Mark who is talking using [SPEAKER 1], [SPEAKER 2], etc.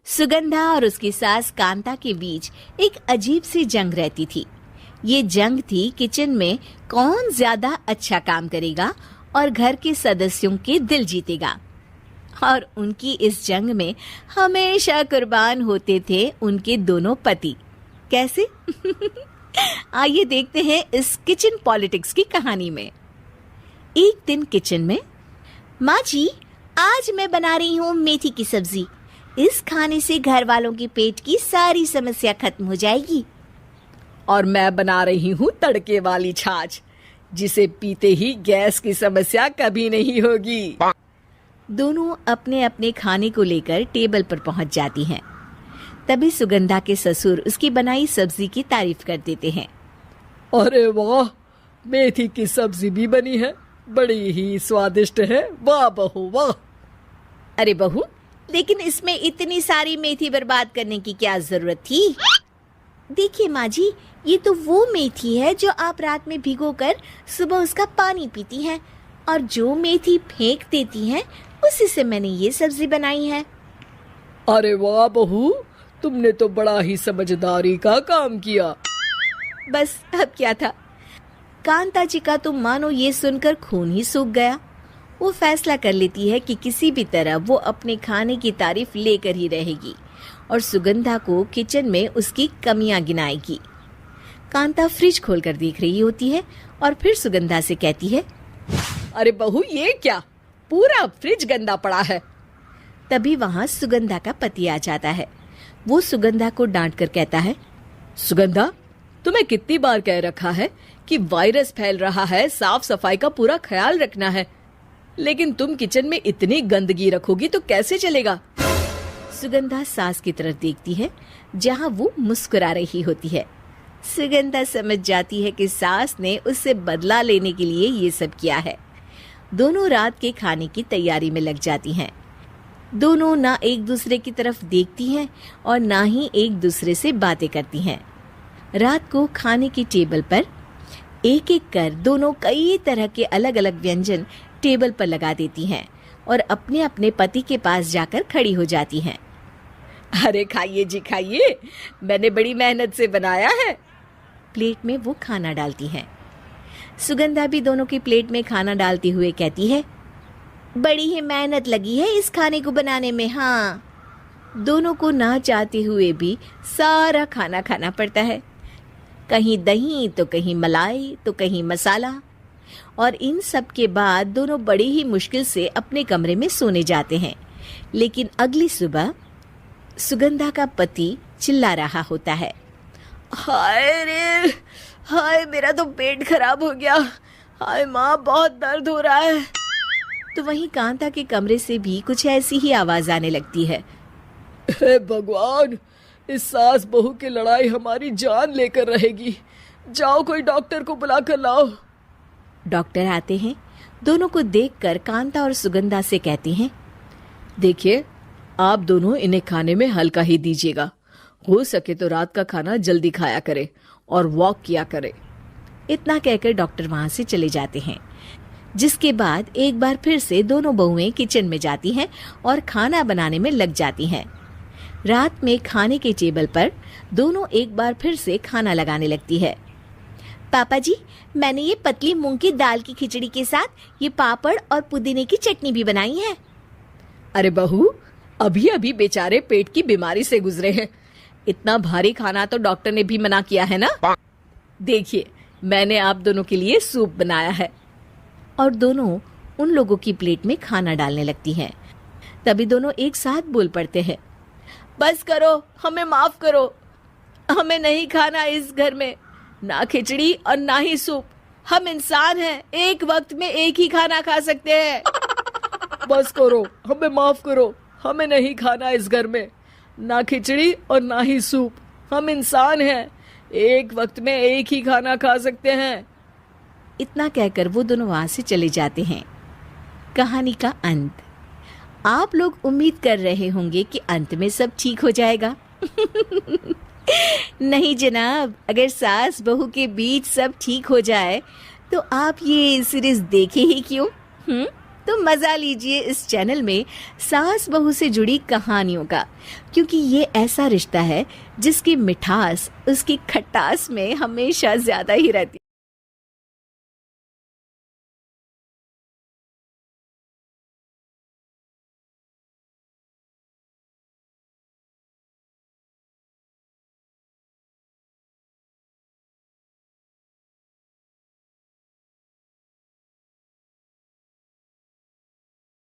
[SPEAKER 1] सुगंधा और उसकी सास कांता के बीच एक अजीब सी जंग रहती थी। ये जंग थी किचन में कौन ज्यादा अच्छा काम करेगा और घर के सदस्यों के दिल जीतेगा। और उनकी इस जंग में हमेशा कुर्बान होते थे उनके दोनों पति। कैसे? आइए देखते हैं इस किचन पॉलिटिक्स की कहानी में। एक दिन किचन में, माँ जी, आज मैं बना रही हूँ मेथी की सब्जी। इस खाने से घर वालों के पेट की सारी समस्या खत्म हो जाएगी।
[SPEAKER 2] और मैं बना रही हूँ तड़के वाली छाछ, जिसे पीते ही गैस की समस्या कभी नहीं होगी।
[SPEAKER 1] दोनों अपने अपने खाने को लेकर टेबल पर पहुंच जाती हैं। तभी सुगंधा के ससुर उसकी बनाई सब्जी की तारीफ कर देते हैं।
[SPEAKER 2] अरे वाह, मेथी की सब्जी भी बनी है, बड़ी ही स्वादिष्ट है। वाह बहू वाह।
[SPEAKER 1] अरे बहू, लेकिन इसमें इतनी सारी मेथी बर्बाद करने की क्या जरूरत थी? देखिए माँ जी, ये तो वो मेथी है जो आप रात में भिगोकर सुबह उसका पानी पीती हैं, और जो मेथी फेंक देती हैं उसी से मैंने ये सब्जी बनाई है।
[SPEAKER 2] अरे वाह बहू, तुमने तो बड़ा ही समझदारी का काम किया।
[SPEAKER 1] बस अब क्या था, कांता जी का तो मानो ये सुनकर खून ही सूख गया। वो फैसला कर लेती है कि किसी भी तरह वो अपने खाने की तारीफ लेकर ही रहेगी और सुगंधा को किचन में उसकी कमियां गिनाएगी। कांता फ्रिज खोलकर देख रही होती है और फिर सुगंधा से कहती है,
[SPEAKER 2] अरे बहू, ये क्या, पूरा फ्रिज गंदा पड़ा है।
[SPEAKER 1] तभी वहाँ सुगंधा का पति आ जाता है। वो सुगंधा को डांट कर कहता है,
[SPEAKER 2] सुगंधा, तुम्हें कितनी बार कह रखा है कि वायरस फैल रहा है, साफ सफाई का पूरा ख्याल रखना है, लेकिन तुम किचन में इतनी गंदगी रखोगी तो कैसे चलेगा।
[SPEAKER 1] सुगंधा सास की तरफ देखती है जहाँ वो मुस्कुरा रही होती है। सुगंधा समझ जाती है कि सास ने उससे बदला लेने के लिए ये सब किया है। दोनों रात के खाने की तैयारी में लग जाती हैं। दोनों ना एक दूसरे की तरफ देखती हैं और ना ही एक दूसरे से बातें करती हैं। रात को खाने की टेबल पर एक एक कर दोनों कई तरह के अलग अलग व्यंजन टेबल पर लगा देती हैं और अपने अपने पति के पास जाकर खड़ी हो जाती हैं।
[SPEAKER 2] अरे खाइए जी खाइए, मैंने बड़ी मेहनत से बनाया है।
[SPEAKER 1] प्लेट में वो खाना डालती हैं। सुगंधा भी दोनों की प्लेट में खाना डालते हुए कहती है, बड़ी ही मेहनत लगी है इस खाने को बनाने में। हाँ, दोनों को ना चाहते हुए भी सारा खाना खाना पड़ता है। कहीं दही तो कहीं मलाई तो कहीं मसाला। और इन सब के बाद दोनों बड़ी ही मुश्किल से अपने कमरे में सोने जाते हैं। लेकिन अगली सुबह सुगंधा का पति चिल्ला रहा होता है,
[SPEAKER 2] हाय रे हाय, मेरा तो पेट खराब हो गया। हाय माँ, बहुत दर्द हो रहा है।
[SPEAKER 1] तो वहीं कांता के कमरे से भी कुछ ऐसी ही आवाज आने लगती है।
[SPEAKER 2] हे भगवान, इस सास बहू की लड़ाई हमारी जान लेकर रहेगी। जाओ कोई डॉक्टर को बुला कर लाओ।
[SPEAKER 1] डॉक्टर आते हैं। दोनों को देखकर कांता और सुगंधा से कहते हैं,
[SPEAKER 2] देखिए, आप दोनों इन्हें खाने में हल्का ही दीजिएगा। हो सके तो रात का खाना जल्दी खाया करे और वॉक किया करे।
[SPEAKER 1] इतना कहकर डॉक्टर वहां से चले जाते हैं। जिसके बाद एक बार फिर से दोनों बहुएं किचन में जाती हैं और खाना बनाने में लग जाती हैं। रात में खाने के टेबल पर दोनों एक बार फिर से खाना लगाने लगती है। पापा जी, मैंने ये पतली मूंग की दाल की खिचड़ी के साथ ये पापड़ और पुदीने की चटनी भी बनाई है।
[SPEAKER 2] अरे बहू, अभी अभी बेचारे पेट की बीमारी से गुजरे हैं। इतना भारी खाना तो डॉक्टर ने भी मना किया है ना। देखिए, मैंने आप दोनों के लिए सूप बनाया है।
[SPEAKER 1] और दोनों उन लोगों की प्लेट में खाना डालने लगती हैं। तभी दोनों एक साथ बोल पड़ते हैं,
[SPEAKER 2] बस करो, हमें माफ करो। हमें नहीं खाना इस घर में, ना खिचड़ी और ना ही सूप। हम इंसान हैं, एक वक्त में एक ही खाना खा सकते हैं। बस करो, हमें माफ करो। हमें नहीं खाना इस घर में, ना खिचड़ी और ना ही सूप। हम इंसान हैं, एक वक्त में एक ही खाना खा सकते हैं।
[SPEAKER 1] इतना कहकर वो दोनों वहां से चले जाते हैं। कहानी का अंत। आप लोग उम्मीद कर रहे होंगे कि अंत में सब ठीक हो जाएगा। नहीं जनाब, अगर सास बहू के बीच सब ठीक हो जाए तो आप ये सीरीज देखे ही क्यों? तो मजा लीजिए इस चैनल में सास बहू से जुड़ी कहानियों का, क्योंकि ये ऐसा रिश्ता है जिसकी मिठास उसकी खटास में हमेशा ज्यादा ही रहती है।